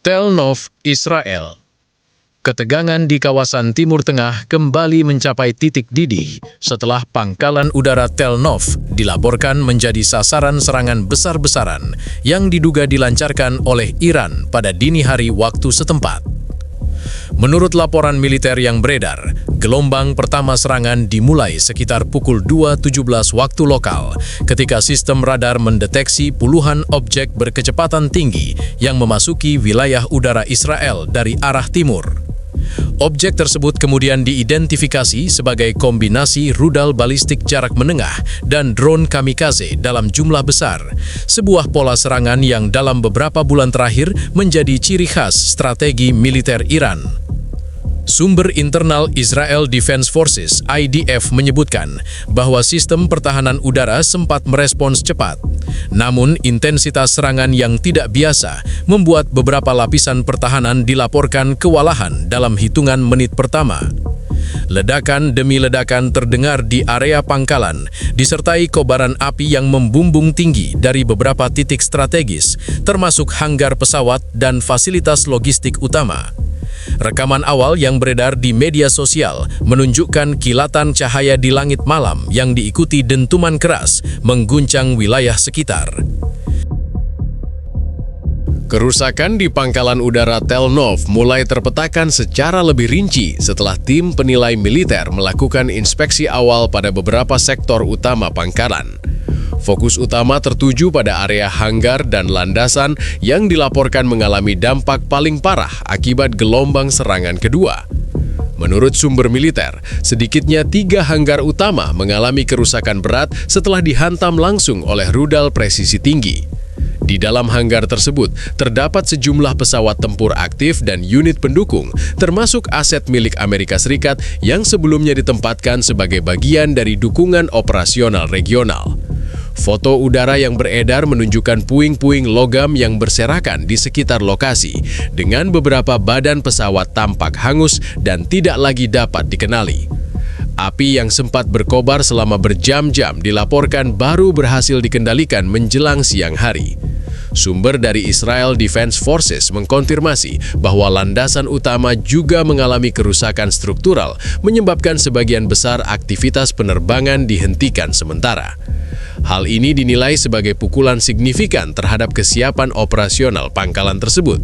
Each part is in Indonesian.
Tel Nov, Israel. Ketegangan di kawasan Timur Tengah kembali mencapai titik didih setelah pangkalan udara Tel Nov dilaporkan menjadi sasaran serangan besar-besaran yang diduga dilancarkan oleh Iran pada dini hari waktu setempat. Menurut laporan militer yang beredar, gelombang pertama serangan dimulai sekitar pukul 2.17 waktu lokal ketika sistem radar mendeteksi puluhan objek berkecepatan tinggi yang memasuki wilayah udara Israel dari arah timur. Objek tersebut kemudian diidentifikasi sebagai kombinasi rudal balistik jarak menengah dan drone kamikaze dalam jumlah besar, sebuah pola serangan yang dalam beberapa bulan terakhir menjadi ciri khas strategi militer Iran. Sumber internal Israel Defense Forces (IDF) menyebutkan bahwa sistem pertahanan udara sempat merespons cepat. Namun, intensitas serangan yang tidak biasa membuat beberapa lapisan pertahanan dilaporkan kewalahan dalam hitungan menit pertama. Ledakan demi ledakan terdengar di area pangkalan, disertai kobaran api yang membumbung tinggi dari beberapa titik strategis, termasuk hanggar pesawat dan fasilitas logistik utama. Rekaman awal yang beredar di media sosial menunjukkan kilatan cahaya di langit malam yang diikuti dentuman keras mengguncang wilayah sekitar. Kerusakan di pangkalan udara Tel Nov mulai terpetakan secara lebih rinci setelah tim penilai militer melakukan inspeksi awal pada beberapa sektor utama pangkalan. Fokus utama tertuju pada area hanggar dan landasan yang dilaporkan mengalami dampak paling parah akibat gelombang serangan kedua. Menurut sumber militer, sedikitnya 3 hanggar utama mengalami kerusakan berat setelah dihantam langsung oleh rudal presisi tinggi. Di dalam hanggar tersebut, terdapat sejumlah pesawat tempur aktif dan unit pendukung, termasuk aset milik Amerika Serikat yang sebelumnya ditempatkan sebagai bagian dari dukungan operasional regional. Foto udara yang beredar menunjukkan puing-puing logam yang berserakan di sekitar lokasi, dengan beberapa badan pesawat tampak hangus dan tidak lagi dapat dikenali. Api yang sempat berkobar selama berjam-jam dilaporkan baru berhasil dikendalikan menjelang siang hari. Sumber dari Israel Defense Forces mengkonfirmasi bahwa landasan utama juga mengalami kerusakan struktural, menyebabkan sebagian besar aktivitas penerbangan dihentikan sementara. Hal ini dinilai sebagai pukulan signifikan terhadap kesiapan operasional pangkalan tersebut.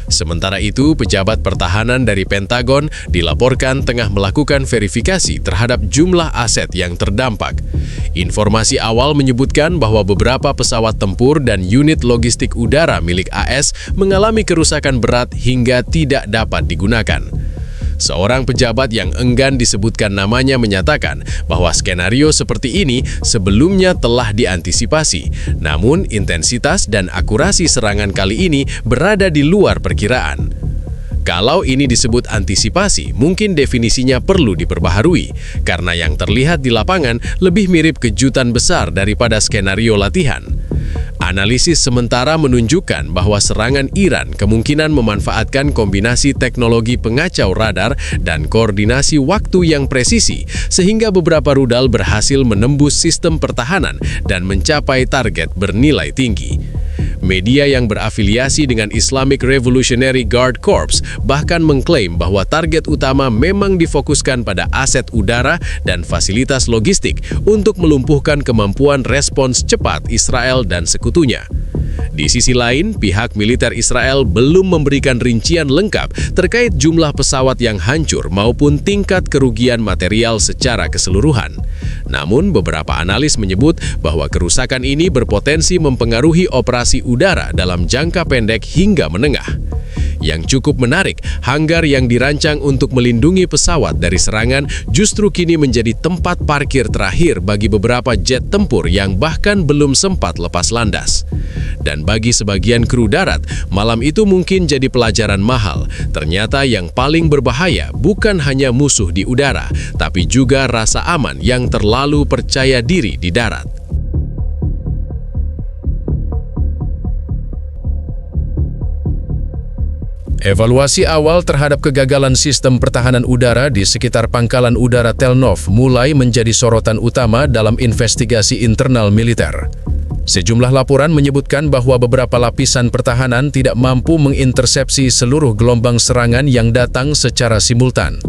Sementara itu, pejabat pertahanan dari Pentagon dilaporkan tengah melakukan verifikasi terhadap jumlah aset yang terdampak. Informasi awal menyebutkan bahwa beberapa pesawat tempur dan unit logistik udara milik AS mengalami kerusakan berat hingga tidak dapat digunakan. Seorang pejabat yang enggan disebutkan namanya menyatakan bahwa skenario seperti ini sebelumnya telah diantisipasi, namun intensitas dan akurasi serangan kali ini berada di luar perkiraan. Kalau ini disebut antisipasi, mungkin definisinya perlu diperbaharui, karena yang terlihat di lapangan lebih mirip kejutan besar daripada skenario latihan. Analisis sementara menunjukkan bahwa serangan Iran kemungkinan memanfaatkan kombinasi teknologi pengacau radar dan koordinasi waktu yang presisi, sehingga beberapa rudal berhasil menembus sistem pertahanan dan mencapai target bernilai tinggi. Media yang berafiliasi dengan Islamic Revolutionary Guard Corps bahkan mengklaim bahwa target utama memang difokuskan pada aset udara dan fasilitas logistik untuk melumpuhkan kemampuan respons cepat Israel dan sekutunya. Di sisi lain, pihak militer Israel belum memberikan rincian lengkap terkait jumlah pesawat yang hancur maupun tingkat kerugian material secara keseluruhan. Namun, beberapa analis menyebut bahwa kerusakan ini berpotensi mempengaruhi operasi udara dalam jangka pendek hingga menengah. Yang cukup menarik, hanggar yang dirancang untuk melindungi pesawat dari serangan justru kini menjadi tempat parkir terakhir bagi beberapa jet tempur yang bahkan belum sempat lepas landas. Dan bagi sebagian kru darat, malam itu mungkin jadi pelajaran mahal. Ternyata yang paling berbahaya bukan hanya musuh di udara, tapi juga rasa aman yang terlalu percaya diri di darat. Evaluasi awal terhadap kegagalan sistem pertahanan udara di sekitar pangkalan udara Tel Nov mulai menjadi sorotan utama dalam investigasi internal militer. Sejumlah laporan menyebutkan bahwa beberapa lapisan pertahanan tidak mampu mengintersepsi seluruh gelombang serangan yang datang secara simultan.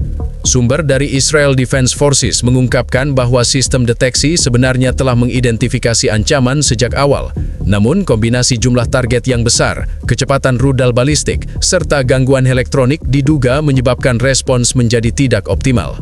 Sumber dari Israel Defense Forces mengungkapkan bahwa sistem deteksi sebenarnya telah mengidentifikasi ancaman sejak awal. Namun, kombinasi jumlah target yang besar, kecepatan rudal balistik, serta gangguan elektronik diduga menyebabkan respons menjadi tidak optimal.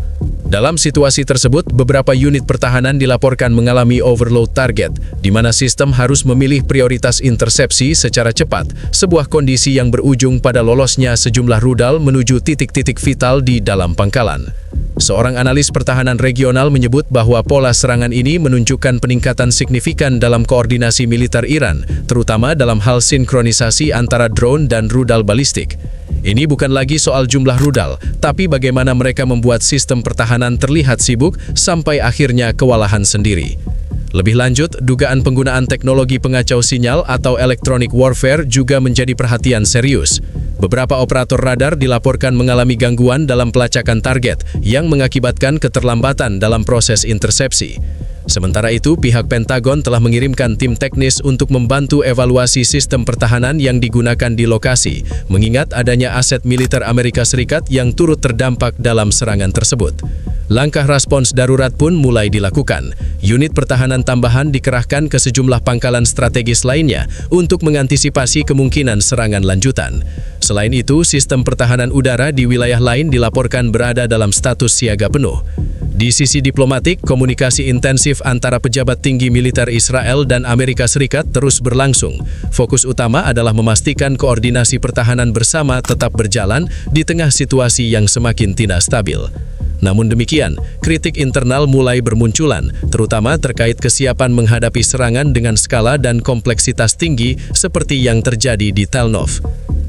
Dalam situasi tersebut, beberapa unit pertahanan dilaporkan mengalami overload target, di mana sistem harus memilih prioritas intersepsi secara cepat, sebuah kondisi yang berujung pada lolosnya sejumlah rudal menuju titik-titik vital di dalam pangkalan. Seorang analis pertahanan regional menyebut bahwa pola serangan ini menunjukkan peningkatan signifikan dalam koordinasi militer Iran, terutama dalam hal sinkronisasi antara drone dan rudal balistik. Ini bukan lagi soal jumlah rudal, tapi bagaimana mereka membuat sistem pertahanan terlihat sibuk sampai akhirnya kewalahan sendiri. Lebih lanjut, dugaan penggunaan teknologi pengacau sinyal atau electronic warfare juga menjadi perhatian serius. Beberapa operator radar dilaporkan mengalami gangguan dalam pelacakan target yang mengakibatkan keterlambatan dalam proses intersepsi. Sementara itu, pihak Pentagon telah mengirimkan tim teknis untuk membantu evaluasi sistem pertahanan yang digunakan di lokasi, mengingat adanya aset militer Amerika Serikat yang turut terdampak dalam serangan tersebut. Langkah respons darurat pun mulai dilakukan. Unit pertahanan tambahan dikerahkan ke sejumlah pangkalan strategis lainnya untuk mengantisipasi kemungkinan serangan lanjutan. Selain itu, sistem pertahanan udara di wilayah lain dilaporkan berada dalam status siaga penuh. Di sisi diplomatik, komunikasi intensif antara pejabat tinggi militer Israel dan Amerika Serikat terus berlangsung. Fokus utama adalah memastikan koordinasi pertahanan bersama tetap berjalan di tengah situasi yang semakin tidak stabil. Namun demikian, kritik internal mulai bermunculan, terutama terkait kesiapan menghadapi serangan dengan skala dan kompleksitas tinggi seperti yang terjadi di Tel Nov.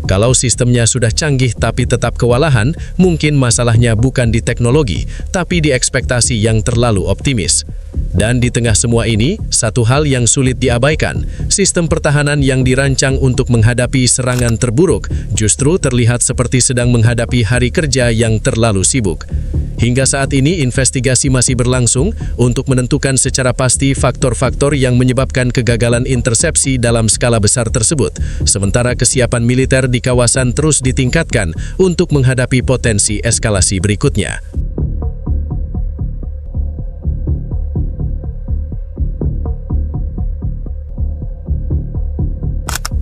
Kalau sistemnya sudah canggih tapi tetap kewalahan, mungkin masalahnya bukan di teknologi, tapi di ekspektasi yang terlalu optimis. Dan di tengah semua ini, satu hal yang sulit diabaikan, sistem pertahanan yang dirancang untuk menghadapi serangan terburuk justru terlihat seperti sedang menghadapi hari kerja yang terlalu sibuk. Hingga saat ini, investigasi masih berlangsung untuk menentukan secara pasti faktor-faktor yang menyebabkan kegagalan intersepsi dalam skala besar tersebut, sementara kesiapan militer di kawasan terus ditingkatkan untuk menghadapi potensi eskalasi berikutnya.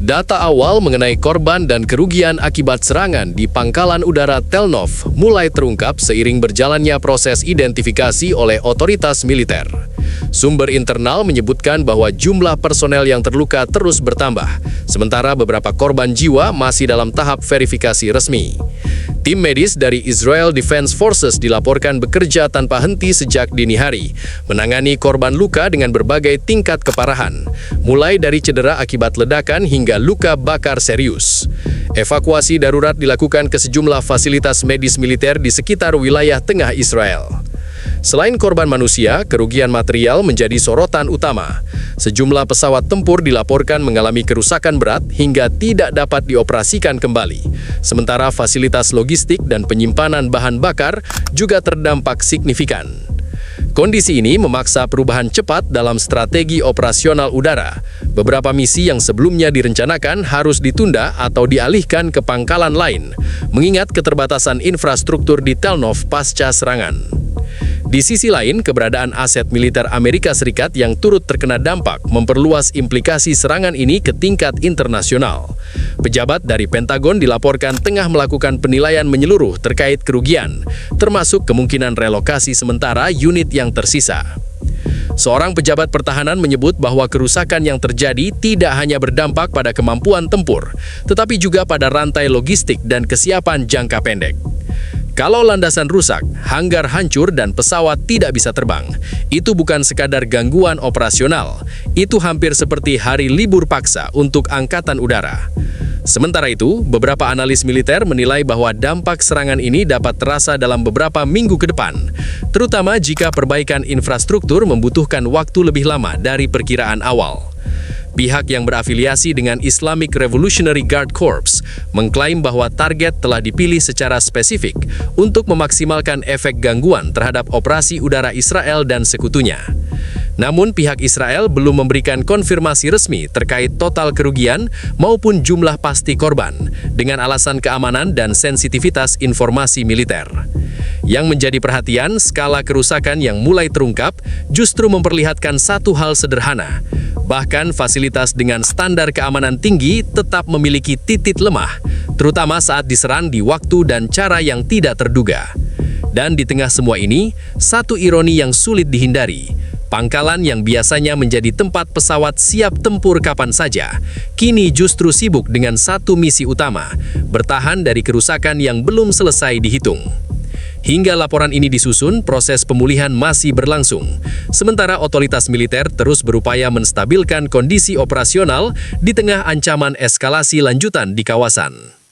Data awal mengenai korban dan kerugian akibat serangan di pangkalan udara Tel Nov mulai terungkap seiring berjalannya proses identifikasi oleh otoritas militer. Sumber internal menyebutkan bahwa jumlah personel yang terluka terus bertambah, sementara beberapa korban jiwa masih dalam tahap verifikasi resmi. Tim medis dari Israel Defense Forces dilaporkan bekerja tanpa henti sejak dini hari, menangani korban luka dengan berbagai tingkat keparahan, mulai dari cedera akibat ledakan hingga luka bakar serius. Evakuasi darurat dilakukan ke sejumlah fasilitas medis militer di sekitar wilayah tengah Israel. Selain korban manusia, kerugian material menjadi sorotan utama. Sejumlah pesawat tempur dilaporkan mengalami kerusakan berat hingga tidak dapat dioperasikan kembali. Sementara fasilitas logistik dan penyimpanan bahan bakar juga terdampak signifikan. Kondisi ini memaksa perubahan cepat dalam strategi operasional udara. Beberapa misi yang sebelumnya direncanakan harus ditunda atau dialihkan ke pangkalan lain, mengingat keterbatasan infrastruktur di Tel Nov pasca serangan. Di sisi lain, keberadaan aset militer Amerika Serikat yang turut terkena dampak memperluas implikasi serangan ini ke tingkat internasional. Pejabat dari Pentagon dilaporkan tengah melakukan penilaian menyeluruh terkait kerugian, termasuk kemungkinan relokasi sementara unit yang tersisa. Seorang pejabat pertahanan menyebut bahwa kerusakan yang terjadi tidak hanya berdampak pada kemampuan tempur, tetapi juga pada rantai logistik dan kesiapan jangka pendek. Kalau landasan rusak, hanggar hancur dan pesawat tidak bisa terbang, itu bukan sekadar gangguan operasional, itu hampir seperti hari libur paksa untuk angkatan udara. Sementara itu, beberapa analis militer menilai bahwa dampak serangan ini dapat terasa dalam beberapa minggu ke depan, terutama jika perbaikan infrastruktur membutuhkan waktu lebih lama dari perkiraan awal. Pihak yang berafiliasi dengan Islamic Revolutionary Guard Corps mengklaim bahwa target telah dipilih secara spesifik untuk memaksimalkan efek gangguan terhadap operasi udara Israel dan sekutunya. Namun pihak Israel belum memberikan konfirmasi resmi terkait total kerugian maupun jumlah pasti korban dengan alasan keamanan dan sensitivitas informasi militer. Yang menjadi perhatian, skala kerusakan yang mulai terungkap justru memperlihatkan satu hal sederhana. Bahkan fasilitas dengan standar keamanan tinggi tetap memiliki titik lemah, terutama saat diserang di waktu dan cara yang tidak terduga. Dan di tengah semua ini, satu ironi yang sulit dihindari. Pangkalan yang biasanya menjadi tempat pesawat siap tempur kapan saja, kini justru sibuk dengan satu misi utama, bertahan dari kerusakan yang belum selesai dihitung. Hingga laporan ini disusun, proses pemulihan masih berlangsung. Sementara otoritas militer terus berupaya menstabilkan kondisi operasional di tengah ancaman eskalasi lanjutan di kawasan.